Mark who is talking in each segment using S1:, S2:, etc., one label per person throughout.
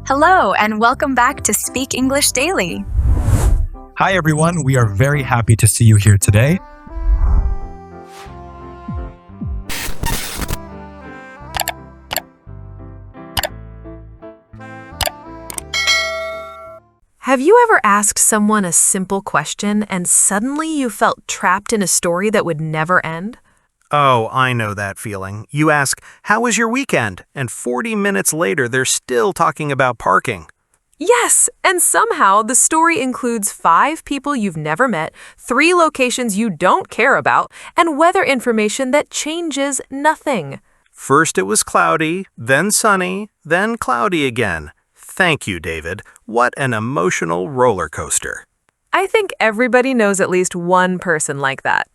S1: Hello, and welcome back to Speak English Daily.
S2: Hi, everyone. We are very happy to see you here today.
S3: Have you ever asked someone a simple question and suddenly you felt trapped in a story that would never end?
S4: Oh, I know that feeling. You ask, "How was your weekend?" And 40 minutes later, they're still talking about parking.
S3: Yes, and somehow the story includes 5 people you've never met, 3 locations you don't care about, and weather information that changes nothing.
S4: First it was cloudy, then sunny, then cloudy again. Thank you, David. What an emotional roller coaster.
S3: I think everybody knows at least one person like that.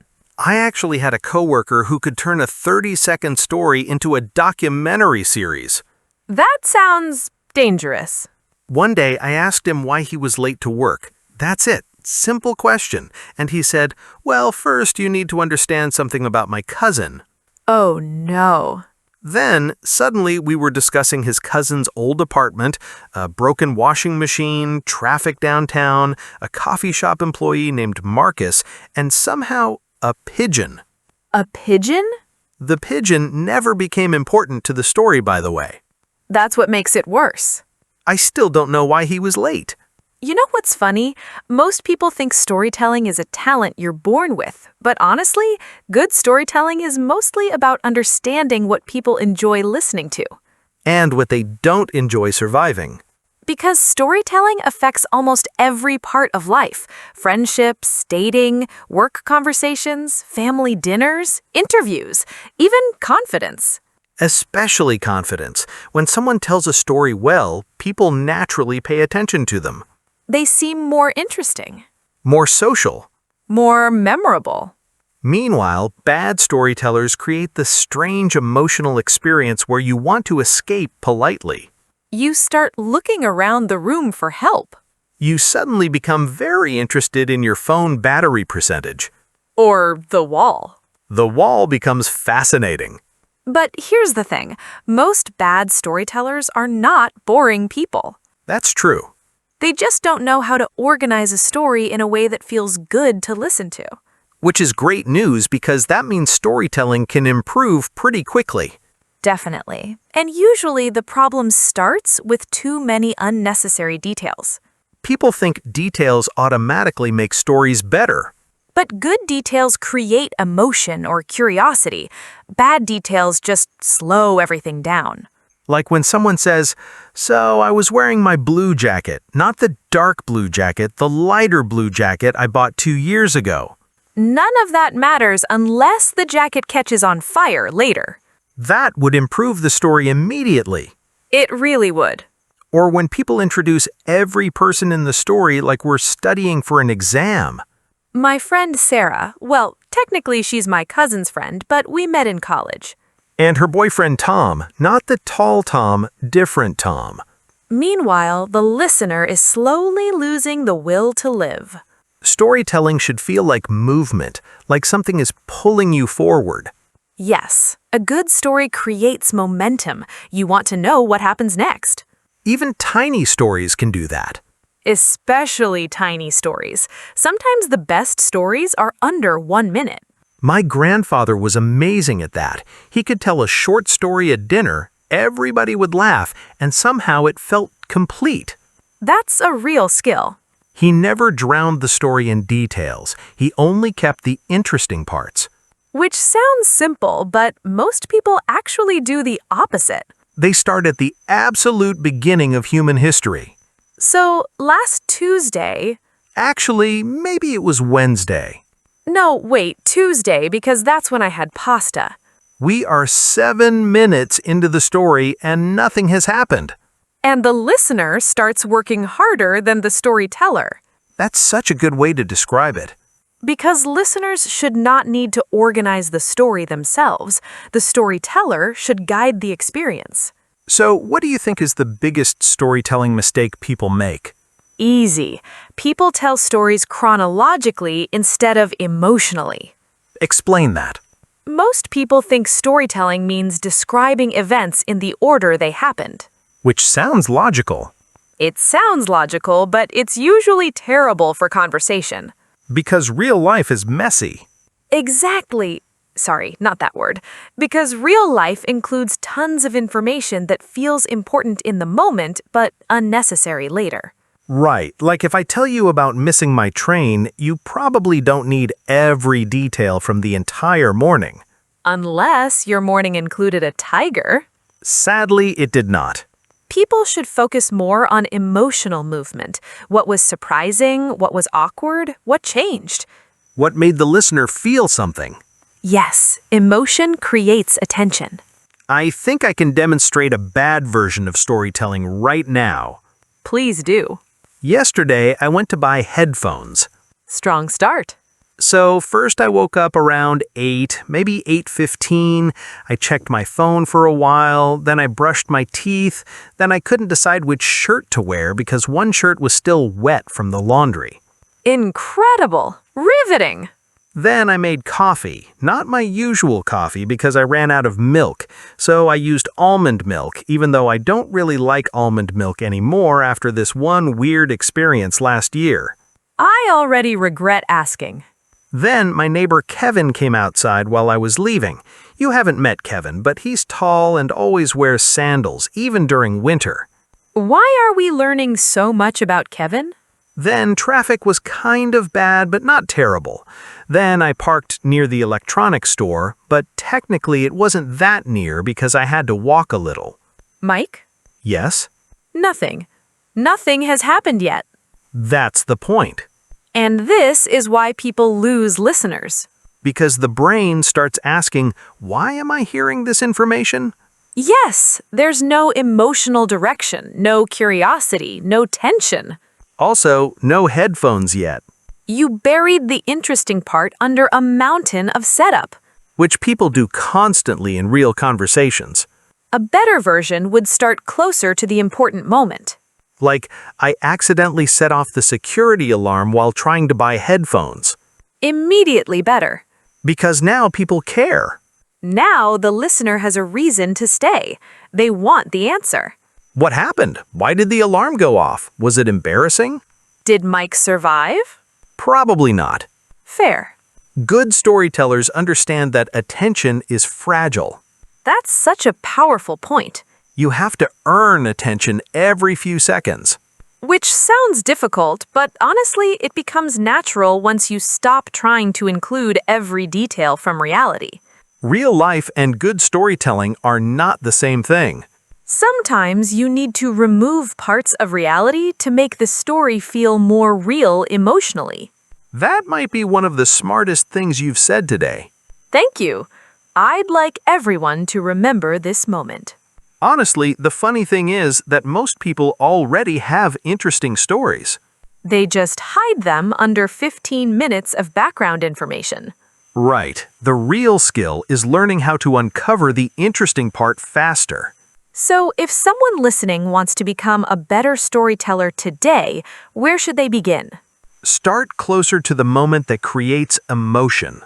S4: I actually had a coworker who could turn a 30-second story into a documentary series.
S3: That sounds dangerous.
S4: One day, I asked him why he was late to work. That's it. Simple question. And he said, "Well, first you need to understand something about my cousin."
S3: Oh no.
S4: Then, suddenly, we were discussing his cousin's old apartment, a broken washing machine, traffic downtown, a coffee shop employee named Marcus, and somehow a pigeon.
S3: A pigeon?
S4: The pigeon never became important to the story, by the way.
S3: That's what makes it worse.
S4: I still don't know why he was late.
S3: You know what's funny? Most people think storytelling is a talent you're born with, but honestly, good storytelling is mostly about understanding what people enjoy listening to.
S4: And what they don't enjoy surviving.
S3: Because storytelling affects almost every part of life: friendships, dating, work conversations, family dinners, interviews, even confidence.
S4: Especially confidence. When someone tells a story well, people naturally pay attention to them.
S3: They seem more interesting,
S4: More social.
S3: more memorable.
S4: Meanwhile, bad storytellers create this strange emotional experience where you want to escape politely.
S3: You start looking around the room for help.
S4: You suddenly become very interested in your phone battery percentage.
S3: Or the wall.
S4: The wall becomes fascinating.
S3: But here's the thing. Most bad storytellers are not boring people.
S4: That's true.
S3: They just don't know how to organize a story in a way that feels good to listen to.
S4: Which is great news because that means storytelling can improve pretty quickly.
S3: Definitely. And usually the problem starts with too many unnecessary details.
S4: People think details automatically make stories better.
S3: But good details create emotion or curiosity. Bad details just slow everything down.
S4: Like when someone says, "So I was wearing my blue jacket, not the dark blue jacket, the lighter blue jacket I bought 2 years ago."
S3: None of that matters unless the jacket catches on fire later.
S4: That would improve the story immediately.
S3: It really would.
S4: Or when people introduce every person in the story like we're studying for an exam.
S3: My friend Sarah, well, technically she's my cousin's friend, but we met in college.
S4: And her boyfriend Tom, not the tall Tom, different Tom.
S3: Meanwhile, the listener is slowly losing the will to live.
S4: Storytelling should feel like movement, like something is pulling you forward.
S3: Yes, a good story creates momentum. You want to know what happens next.
S4: Even tiny stories can do that.
S3: Especially tiny stories. Sometimes the best stories are under 1 minute.
S4: My grandfather was amazing at that. He could tell a short story at dinner, everybody would laugh, and somehow it felt complete.
S3: That's a real skill.
S4: He never drowned the story in details. He only kept the interesting parts.
S3: Which sounds simple, but most people actually do the opposite.
S4: They start at the absolute beginning of human history.
S3: So, last Tuesday...
S4: Actually, maybe it was Wednesday.
S3: No, wait, Tuesday, because that's when I had pasta.
S4: We are 7 minutes into the story and nothing has happened.
S3: And the listener starts working harder than the storyteller.
S4: That's such a good way to describe it.
S3: Because listeners should not need to organize the story themselves. The storyteller should guide the experience.
S4: So, what do you think is the biggest storytelling mistake people make?
S3: Easy. People tell stories chronologically instead of emotionally.
S4: Explain that.
S3: Most people think storytelling means describing events in the order they happened.
S4: Which sounds logical.
S3: It sounds logical, but it's usually terrible for conversation.
S4: Because real life is messy.
S3: Exactly. Sorry, not that word. Because real life includes tons of information that feels important in the moment, but unnecessary later.
S4: Right, like if I tell you about missing my train, you probably don't need every detail from the entire morning.
S3: Unless your morning included a tiger.
S4: Sadly, it did not.
S3: People should focus more on emotional movement. What was surprising? What was awkward? What changed?
S4: What made the listener feel something?
S3: Yes, emotion creates attention.
S4: I think I can demonstrate a bad version of storytelling right now.
S3: Please do.
S4: Yesterday, I went to buy headphones.
S3: Strong start.
S4: So first I woke up around 8, maybe 8:15. I checked my phone for a while, then I brushed my teeth, then I couldn't decide which shirt to wear because one shirt was still wet from the laundry.
S3: Incredible! Riveting!
S4: Then I made coffee, not my usual coffee because I ran out of milk, so I used almond milk, even though I don't really like almond milk anymore after this one weird experience last year.
S3: I already regret asking.
S4: Then my neighbor Kevin came outside while I was leaving. You haven't met Kevin, but he's tall and always wears sandals, even during winter.
S3: Why are we learning so much about Kevin?
S4: Then traffic was kind of bad, but not terrible. Then I parked near the electronics store, but technically it wasn't that near because I had to walk a little.
S3: Mike?
S4: Yes?
S3: Nothing. Nothing has happened yet.
S4: That's the point.
S3: And this is why people lose listeners.
S4: Because the brain starts asking, why am I hearing this information?
S3: Yes, there's no emotional direction, no curiosity, no tension.
S4: Also, no headphones yet.
S3: You buried the interesting part under a mountain of setup.
S4: Which people do constantly in real conversations.
S3: A better version would start closer to the important moment.
S4: Like, I accidentally set off the security alarm while trying to buy headphones.
S3: Immediately better.
S4: Because now people care.
S3: Now the listener has a reason to stay. They want the answer.
S4: What happened? Why did the alarm go off? Was it embarrassing?
S3: Did Mike survive?
S4: Probably not.
S3: Fair.
S4: Good storytellers understand that attention is fragile.
S3: That's such a powerful point.
S4: You have to earn attention every few seconds.
S3: Which sounds difficult, but honestly, it becomes natural once you stop trying to include every detail from reality.
S4: Real life and good storytelling are not the same thing.
S3: Sometimes you need to remove parts of reality to make the story feel more real emotionally.
S4: That might be one of the smartest things you've said today.
S3: Thank you. I'd like everyone to remember this moment.
S4: Honestly, the funny thing is that most people already have interesting stories.
S3: They just hide them under 15 minutes of background information.
S4: Right. The real skill is learning how to uncover the interesting part faster.
S3: So, if someone listening wants to become a better storyteller today, where should they begin?
S4: Start closer to the moment that creates emotion.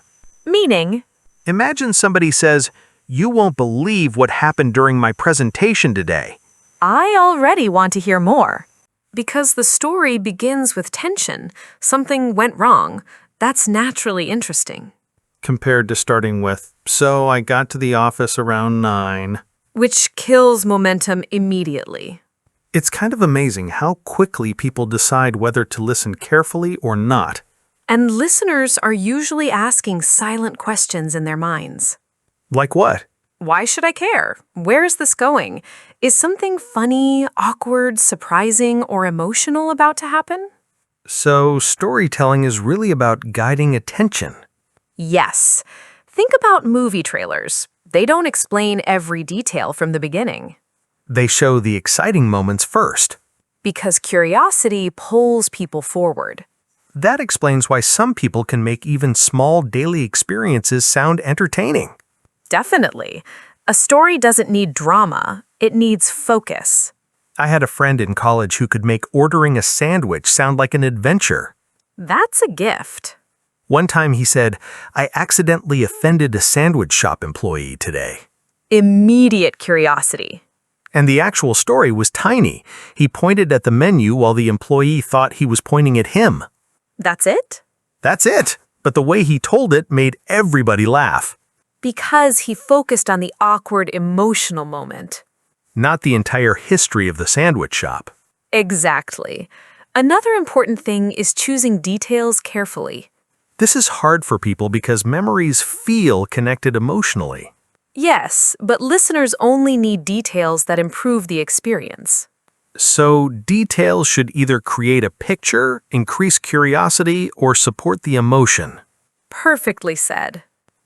S3: Meaning?
S4: Imagine somebody says, "You won't believe what happened during my presentation today."
S3: I already want to hear more. Because the story begins with tension. Something went wrong. That's naturally interesting.
S4: Compared to starting with, "So I got to the office around 9.
S3: Which kills momentum immediately.
S4: It's kind of amazing how quickly people decide whether to listen carefully or not.
S3: And listeners are usually asking silent questions in their minds.
S4: Like what?
S3: Why should I care? Where is this going? Is something funny, awkward, surprising, or emotional about to happen?
S4: So storytelling is really about guiding attention.
S3: Yes. Think about movie trailers. They don't explain every detail from the beginning.
S4: They show the exciting moments first.
S3: Because curiosity pulls people forward.
S4: That explains why some people can make even small daily experiences sound entertaining.
S3: Definitely. A story doesn't need drama. It needs focus.
S4: I had a friend in college who could make ordering a sandwich sound like an adventure.
S3: That's a gift.
S4: One time he said, "I accidentally offended a sandwich shop employee today."
S3: Immediate curiosity.
S4: And the actual story was tiny. He pointed at the menu while the employee thought he was pointing at him.
S3: That's it?
S4: That's it. But the way he told it made everybody laugh.
S3: Because he focused on the awkward emotional moment.
S4: Not the entire history of the sandwich shop.
S3: Exactly. Another important thing is choosing details carefully.
S4: This is hard for people because memories feel connected emotionally.
S3: Yes, but listeners only need details that improve the experience.
S4: So details should either create a picture, increase curiosity, or support the emotion.
S3: Perfectly said.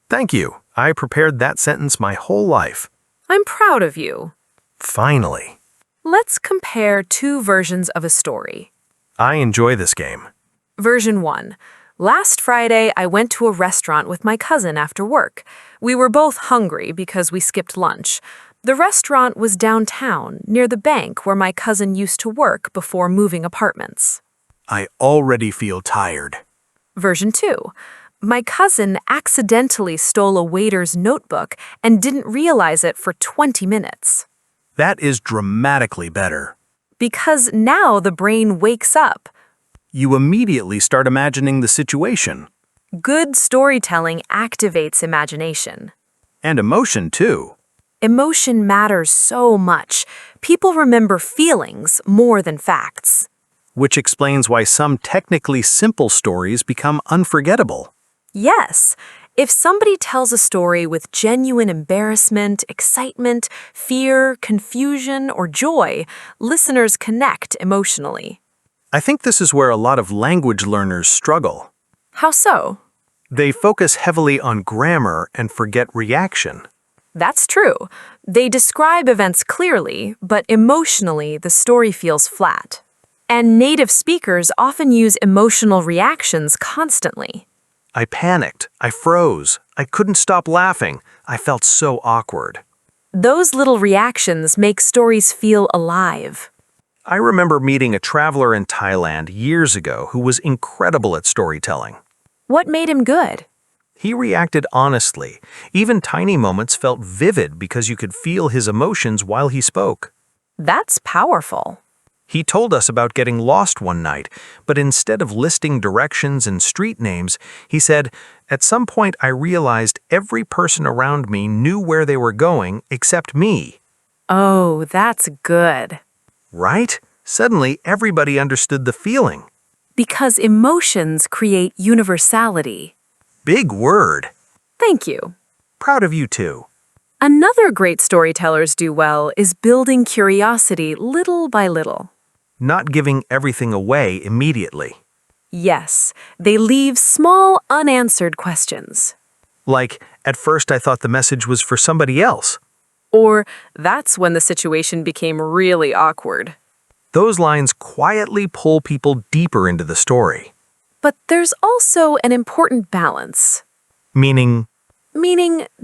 S4: Thank you. I prepared that sentence my whole life.
S3: I'm proud of you.
S4: Finally.
S3: Let's compare two versions of a story.
S4: I enjoy this game.
S3: Version 1. Last Friday, I went to a restaurant with my cousin after work. We were both hungry because we skipped lunch. The restaurant was downtown, near the bank where my cousin used to work before moving apartments.
S4: I already feel tired.
S3: Version 2. My cousin accidentally stole a waiter's notebook and didn't realize it for 20 minutes.
S4: That is dramatically better.
S3: Because now the brain wakes up.
S4: You immediately start imagining the situation.
S3: Good storytelling activates imagination.
S4: And emotion, too.
S3: Emotion matters so much. People remember feelings more than facts.
S4: Which explains why some technically simple stories become unforgettable.
S3: Yes, if somebody tells a story with genuine embarrassment, excitement, fear, confusion, or joy, listeners connect emotionally.
S4: I think this is where a lot of language learners struggle.
S3: How so?
S4: They focus heavily on grammar and forget reaction.
S3: That's true. They describe events clearly, but emotionally, the story feels flat. And native speakers often use emotional reactions constantly.
S4: I panicked. I froze. I couldn't stop laughing. I felt so awkward.
S3: Those little reactions make stories feel alive.
S4: I remember meeting a traveler in Thailand years ago who was incredible at storytelling.
S3: What made him good?
S4: He reacted honestly. Even tiny moments felt vivid because you could feel his emotions while he spoke.
S3: That's powerful.
S4: He told us about getting lost one night, but instead of listing directions and street names, he said, "At some point I realized every person around me knew where they were going except me."
S3: Oh, that's good.
S4: Right? Suddenly, everybody understood the feeling.
S3: Because emotions create universality.
S4: Big word.
S3: Thank you.
S4: Proud of you too.
S3: Another great storytellers do well is building curiosity little by little.
S4: Not giving everything away immediately.
S3: Yes, they leave small unanswered questions.
S4: Like, at first I thought the message was for somebody else.
S3: Or, that's when the situation became really awkward.
S4: Those lines quietly pull people deeper into the story.
S3: But there's also an important balance.
S4: Meaning,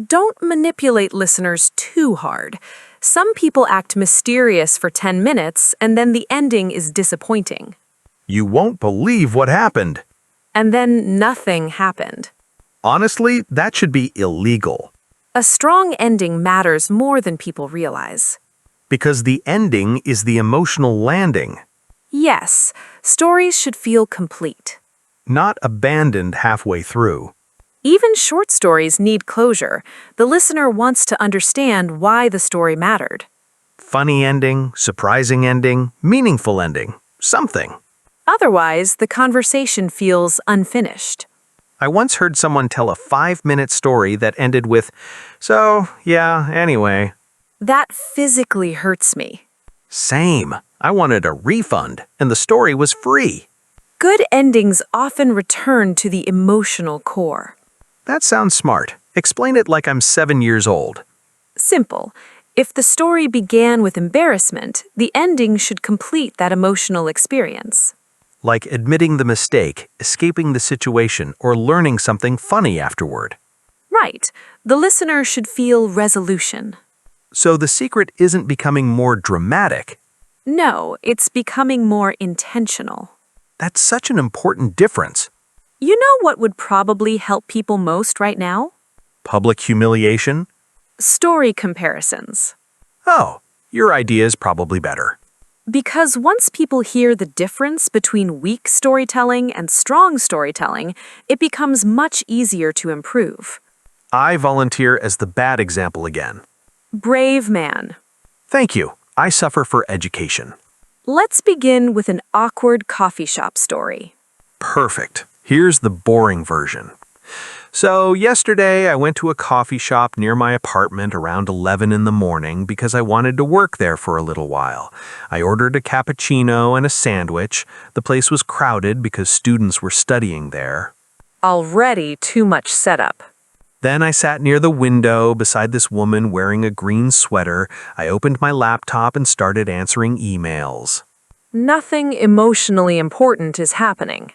S3: don't manipulate listeners too hard. Some people act mysterious for 10 minutes and then the ending is disappointing.
S4: you won't believe what happened.
S3: And then nothing happened.
S4: Honestly, that should be illegal.
S3: A strong ending matters more than people realize.
S4: Because the ending is the emotional landing,
S3: Yes, stories should feel complete.
S4: not abandoned halfway through.
S3: Even short stories need closure. The listener wants to understand why the story mattered.
S4: Funny ending, surprising ending, meaningful ending, something.
S3: Otherwise, the conversation feels unfinished.
S4: I once heard someone tell a 5-minute story that ended with, "So, yeah, anyway."
S3: That physically hurts me.
S4: Same. I wanted a refund, and the story was free.
S3: Good endings often return to the emotional core.
S4: That sounds smart. Explain it like I'm 7 years old.
S3: Simple. If the story began with embarrassment, the ending should complete that emotional experience.
S4: Like admitting the mistake, escaping the situation, or learning something funny afterward.
S3: Right. The listener should feel resolution.
S4: So the secret isn't becoming more dramatic.
S3: No, it's becoming more intentional.
S4: That's such an important difference.
S3: You know what would probably help people most right now?
S4: Public humiliation?
S3: Story comparisons.
S4: Oh, Your idea is probably better.
S3: Because once people hear the difference between weak storytelling and strong storytelling, it becomes much easier to improve.
S4: I volunteer as the bad example again.
S3: Brave man.
S4: Thank you. I suffer for education.
S3: Let's begin with an awkward coffee shop story.
S4: Perfect. Here's the boring version. So yesterday I went to a coffee shop near my apartment around 11 in the morning because I wanted to work there for a little while. I ordered a cappuccino and a sandwich. The place was crowded because students were studying there.
S3: Already too much setup.
S4: Then I sat near the window beside this woman wearing a green sweater. I opened my laptop and started answering emails.
S3: Nothing emotionally important is happening.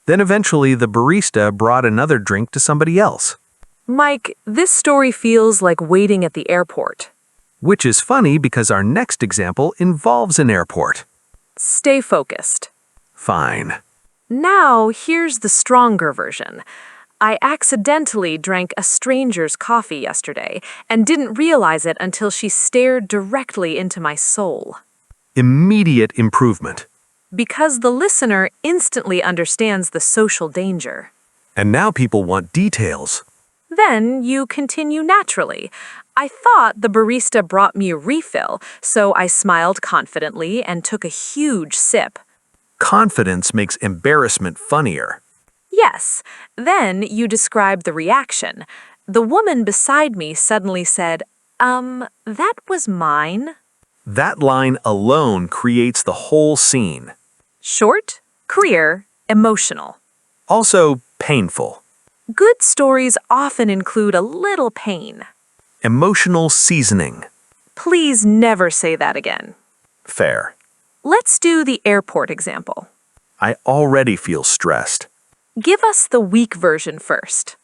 S4: Then eventually the barista brought another drink to somebody else.
S3: Mike, this story feels like waiting at the airport.
S4: Which is funny because our next example involves an airport.
S3: Stay focused.
S4: Fine.
S3: Now, here's the stronger version. I accidentally drank a stranger's coffee yesterday and didn't realize it until she stared directly into my soul.
S4: Immediate improvement.
S3: Because the listener instantly understands the social danger.
S4: And now people want details.
S3: Then you continue naturally. I thought the barista brought me a refill, so I smiled confidently and took a huge sip.
S4: Confidence makes embarrassment funnier.
S3: Yes. Then you describe the reaction. The woman beside me suddenly said, that was mine.
S4: That line alone creates the whole scene.
S3: Short, clear, emotional.
S4: Also painful.
S3: Good stories often include a little pain.
S4: Emotional seasoning.
S3: Please never say that again.
S4: Fair.
S3: Let's do the airport example.
S4: I already feel stressed.
S3: Give us the weak version first.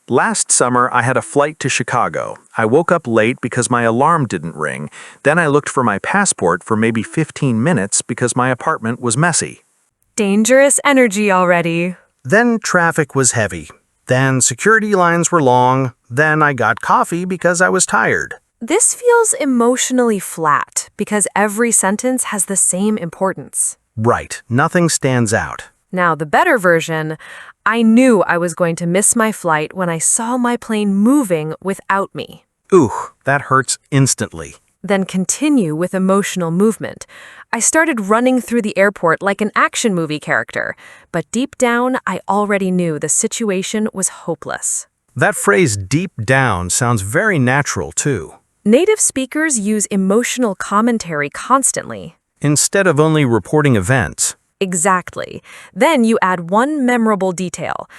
S4: Last summer, I had a flight to Chicago. I woke up late because my alarm didn't ring. Then I looked for my passport for maybe 15 minutes because my apartment was messy.
S3: Dangerous energy already.
S5: Then traffic was heavy. Then security lines were long. Then I got coffee because I was tired.
S3: This feels emotionally flat because every sentence has the same importance.
S5: Right, nothing stands out.
S3: Now, the better version, I knew I was going to miss my flight when I saw my plane moving without me.
S5: Ooh, that hurts instantly.
S3: Then continue with emotional movement. I started running through the airport like an action movie character, but deep down, I already knew the situation was hopeless.
S5: That phrase deep down sounds very natural too.
S3: Native speakers use emotional commentary constantly.
S5: Instead of only reporting events.
S3: Exactly. Then you add one memorable detail.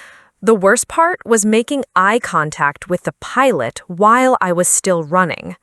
S3: The worst part was making eye contact with the pilot while I was still running.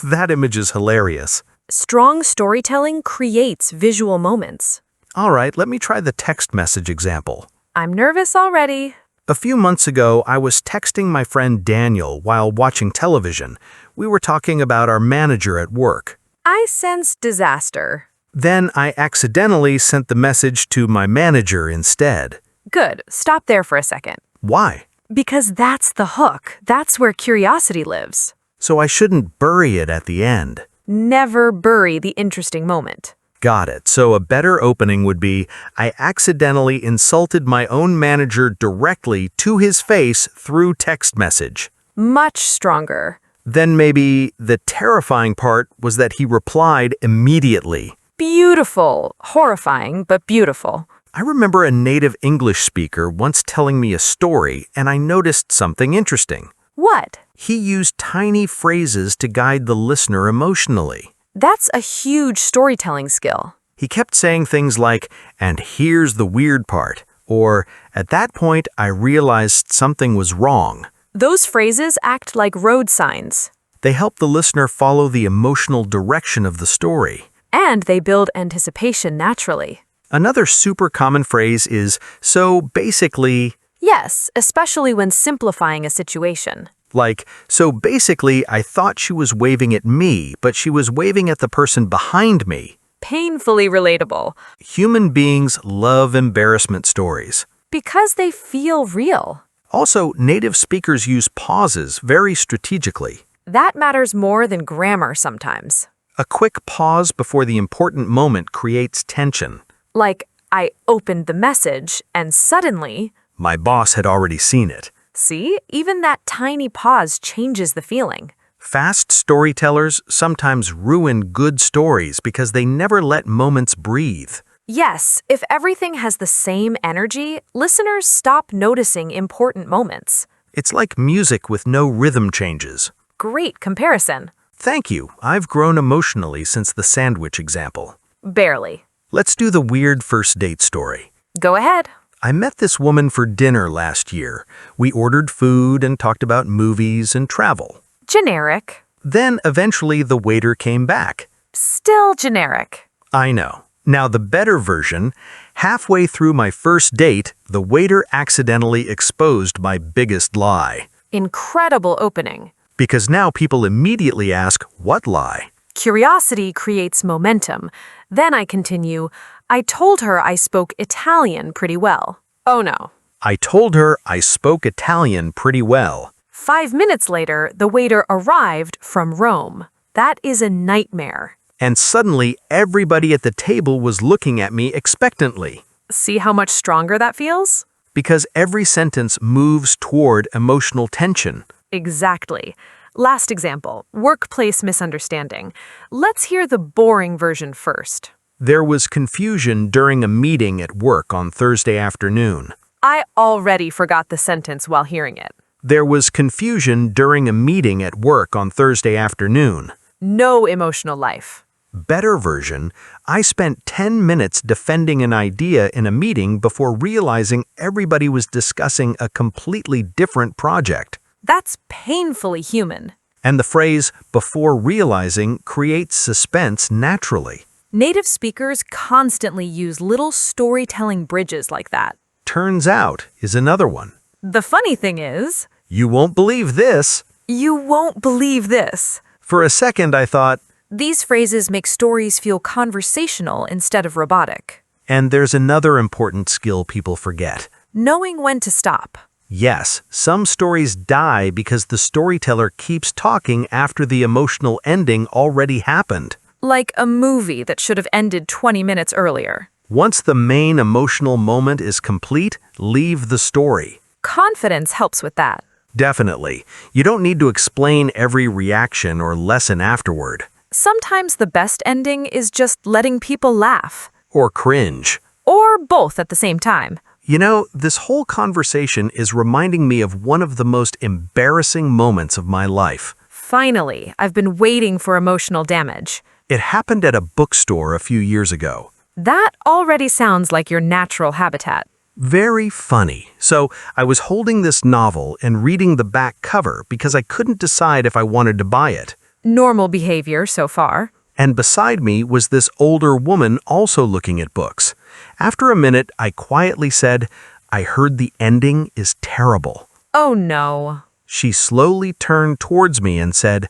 S5: That image is hilarious.
S3: Strong storytelling creates visual moments.
S5: All right, let me try the text message example.
S3: I'm nervous already.
S5: A few months ago, I was texting my friend Daniel while watching television. We were talking about our manager at work.
S3: I sense disaster.
S5: Then I accidentally sent the message to my manager instead.
S3: Good. Stop there for a second.
S5: Why?
S3: Because that's the hook. That's where curiosity lives.
S5: So I shouldn't bury it at the end.
S3: Never bury the interesting moment.
S5: Got it. So a better opening would be, I accidentally insulted my own manager directly to his face through text message.
S3: Much stronger.
S5: Then maybe the terrifying part was that he replied immediately.
S3: Beautiful. Horrifying, but beautiful.
S5: I remember a native English speaker once telling me a story, and I noticed something interesting.
S3: What?
S5: He used tiny phrases to guide the listener emotionally.
S3: That's a huge storytelling skill.
S5: He kept saying things like, "And here's the weird part," or, "At that point, I realized something was wrong."
S3: Those phrases act like road signs.
S5: They help the listener follow the emotional direction of the story.
S3: And they build anticipation naturally.
S5: Another super common phrase is, "So basically,"
S3: Yes, especially when simplifying a situation.
S5: like, "So basically, I thought she was waving at me, but she was waving at the person behind me."
S3: Painfully relatable.
S5: Human beings love embarrassment stories.
S3: Because they feel real.
S5: Also, native speakers use pauses very strategically.
S3: That matters more than grammar sometimes.
S5: A quick pause before the important moment creates tension.
S3: Like, I opened the message and suddenly,
S5: My boss had already seen it.
S3: see, even that tiny pause changes the feeling.
S5: Fast storytellers sometimes ruin good stories because they never let moments breathe.
S3: Yes, if everything has the same energy, listeners stop noticing important moments.
S5: It's like music with no rhythm changes.
S3: Great comparison.
S5: Thank you. I've grown emotionally since the sandwich example.
S3: Barely.
S5: Let's do the weird first date story.
S3: Go ahead.
S5: I met this woman for dinner last year. We ordered food and talked about movies and travel.
S3: Generic.
S5: Then eventually the waiter came back.
S3: Still generic.
S5: I know. Now the better version, halfway through my first date, the waiter accidentally exposed my biggest lie.
S3: Incredible opening.
S5: Because now people immediately ask, what lie?
S3: Curiosity creates momentum. Then I continue, I told her I spoke Italian pretty well. Oh no.
S5: I told her I spoke Italian pretty well.
S3: 5 minutes later, the waiter arrived from Rome. That is a nightmare.
S5: And suddenly everybody at the table was looking at me expectantly.
S3: See how much stronger that feels?
S5: Because every sentence moves toward emotional tension.
S3: Exactly. Last example, workplace misunderstanding. Let's hear the boring version first.
S5: There was confusion during a meeting at work on Thursday afternoon.
S3: I already forgot the sentence while hearing it.
S5: There was confusion during a meeting at work on Thursday afternoon.
S3: No emotional life.
S5: Better version, I spent 10 minutes defending an idea in a meeting before realizing everybody was discussing a completely different project.
S3: That's painfully human.
S5: And the phrase, before realizing, creates suspense naturally.
S3: Native speakers constantly use little storytelling bridges like that.
S5: Turns out is another one.
S3: The funny thing is,
S5: You won't believe this.
S3: you won't believe this.
S5: For a second I thought,
S3: These phrases make stories feel conversational instead of robotic.
S5: and there's another important skill people forget.
S3: Knowing when to stop.
S5: Yes, some stories die because the storyteller keeps talking after the emotional ending already happened.
S3: Like a movie that should have ended 20 minutes earlier.
S5: Once the main emotional moment is complete, leave the story.
S3: Confidence helps with that.
S5: Definitely. You don't need to explain every reaction or lesson afterward.
S3: Sometimes the best ending is just letting people laugh.
S5: Or cringe.
S3: Or both at the same time.
S5: You know, this whole conversation is reminding me of one of the most embarrassing moments of my life.
S3: Finally, I've been waiting for emotional damage.
S5: It happened at a bookstore a few years ago.
S3: That already sounds like your natural habitat.
S5: Very funny. So I was holding this novel and reading the back cover because I couldn't decide if I wanted to buy it.
S3: Normal behavior so far.
S5: And beside me was this older woman also looking at books. After a minute, I quietly said, I heard the ending is terrible.
S3: Oh no.
S5: She slowly turned towards me and said,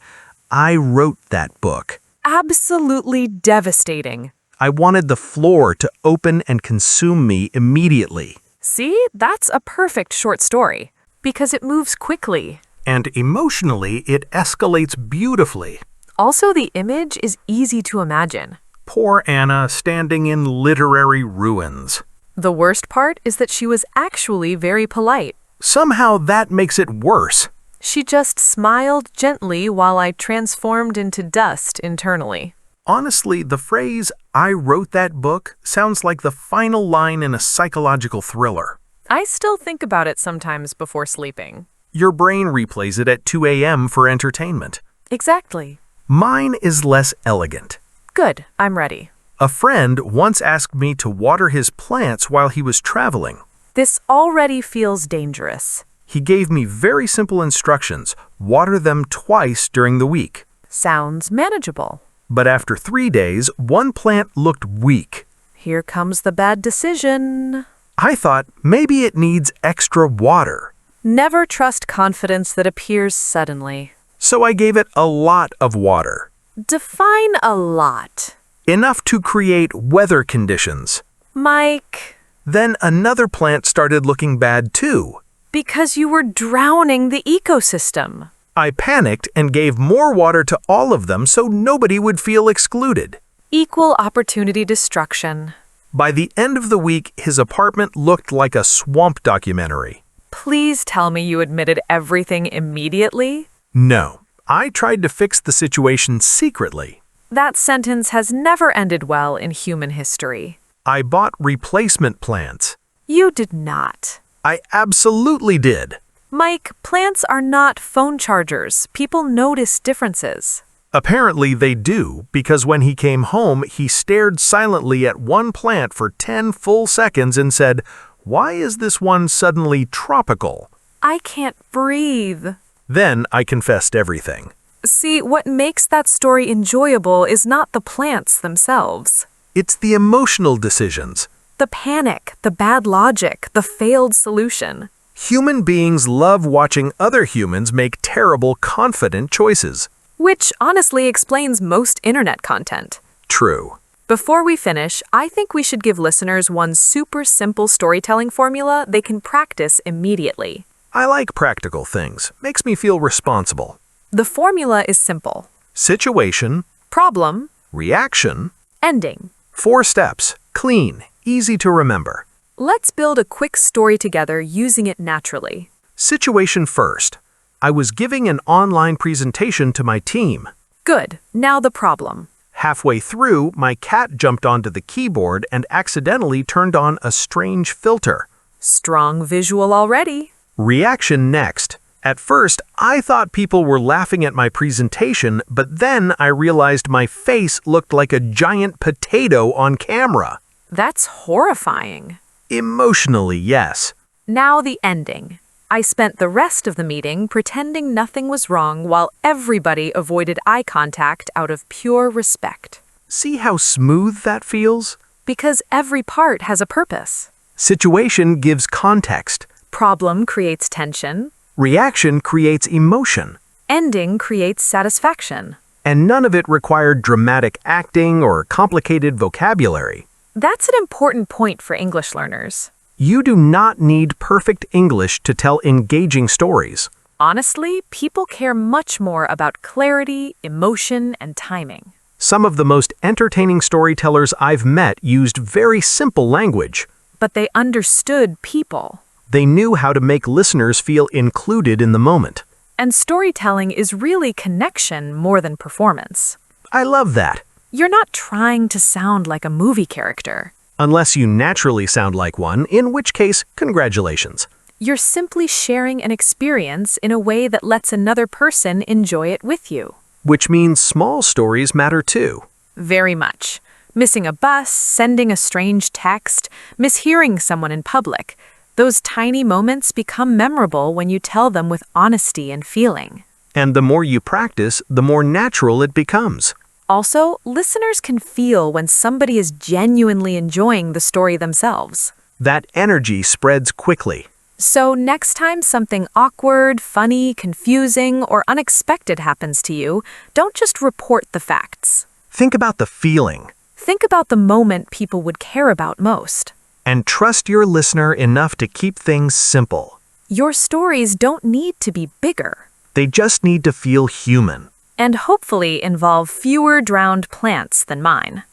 S5: I wrote that book.
S3: Absolutely devastating.
S5: I wanted the floor to open and consume me immediately.
S3: See, that's a perfect short story. Because it moves quickly.
S4: And emotionally, it escalates beautifully.
S3: Also, the image is easy to imagine.
S4: Poor Anna standing in literary ruins.
S3: The worst part is that she was actually very polite.
S4: Somehow that makes it worse.
S3: She just smiled gently while I transformed into dust internally.
S4: Honestly, the phrase, I wrote that book, sounds like the final line in a psychological thriller.
S3: I still think about it sometimes before sleeping.
S4: Your brain replays it at 2 a.m. for entertainment.
S3: Exactly.
S4: Mine is less elegant.
S3: Good, I'm ready.
S4: A friend once asked me to water his plants while he was traveling.
S3: This already feels dangerous.
S4: He gave me very simple instructions. Water them twice during the week.
S3: Sounds manageable.
S4: But after 3 days, one plant looked weak.
S3: Here comes the bad decision.
S4: I thought maybe it needs extra water.
S3: Never trust confidence that appears suddenly.
S4: So I gave it a lot of water.
S3: Define a lot.
S4: Enough to create weather conditions.
S3: Mike,
S4: Then another plant started looking bad too.
S3: because you were drowning the ecosystem.
S4: I panicked and gave more water to all of them so nobody would feel excluded.
S3: Equal opportunity destruction.
S4: By the end of the week, his apartment looked like a swamp documentary.
S3: Please tell me you admitted everything immediately?
S4: No, I tried to fix the situation secretly.
S3: That sentence has never ended well in human history.
S4: I bought replacement plants.
S3: You did not.
S4: I absolutely did.
S3: Mike, plants are not phone chargers. People notice differences.
S4: Apparently they do, because when he came home, he stared silently at one plant for 10 full seconds and said, "Why is this one suddenly tropical?"
S3: I can't breathe.
S4: Then I confessed everything.
S3: See, what makes that story enjoyable is not the plants themselves.
S4: It's the emotional decisions.
S3: The panic, the bad logic, the failed solution.
S4: Human beings love watching other humans make terrible, confident choices.
S3: Which honestly explains most internet content.
S4: True.
S3: Before we finish, I think we should give listeners one super simple storytelling formula they can practice immediately.
S4: I like practical things. Makes me feel responsible.
S3: The formula is simple.
S4: Situation,
S3: Problem,
S4: reaction,
S3: ending.
S4: 4 steps, clean, easy to remember.
S3: Let's build a quick story together using it naturally.
S4: Situation first. I was giving an online presentation to my team.
S3: Good. Now the problem.
S4: Halfway through, my cat jumped onto the keyboard and accidentally turned on a strange filter.
S3: Strong visual already.
S4: Reaction next. At first, I thought people were laughing at my presentation, but then I realized my face looked like a giant potato on camera.
S3: That's horrifying.
S4: Emotionally, yes.
S3: Now the ending. I spent the rest of the meeting pretending nothing was wrong while everybody avoided eye contact out of pure respect.
S4: See how smooth that feels?
S3: Because every part has a purpose.
S4: Situation gives context.
S3: Problem creates tension.
S4: Reaction creates emotion.
S3: Ending creates satisfaction.
S4: And none of it required dramatic acting or complicated vocabulary.
S3: That's an important point for English learners.
S4: You do not need perfect English to tell engaging stories.
S3: Honestly, people care much more about clarity, emotion, and timing.
S4: Some of the most entertaining storytellers I've met used very simple language.
S3: But they understood people.
S4: They knew how to make listeners feel included in the moment.
S3: And storytelling is really connection more than performance.
S4: I love that.
S3: You're not trying to sound like a movie character.
S4: Unless you naturally sound like one, in which case, congratulations.
S3: You're simply sharing an experience in a way that lets another person enjoy it with you.
S4: Which means small stories matter too.
S3: Very much. Missing a bus, sending a strange text, mishearing someone in public. Those tiny moments become memorable when you tell them with honesty and feeling.
S4: And the more you practice, the more natural it becomes.
S3: Also, listeners can feel when somebody is genuinely enjoying the story themselves.
S4: That energy spreads quickly.
S3: So next time something awkward, funny, confusing, or unexpected happens to you, don't just report the facts.
S4: Think about the feeling.
S3: Think about the moment people would care about most.
S4: And trust your listener enough to keep things simple.
S3: Your stories don't need to be bigger.
S4: They just need to feel human.
S3: And hopefully involve fewer drowned plants than mine.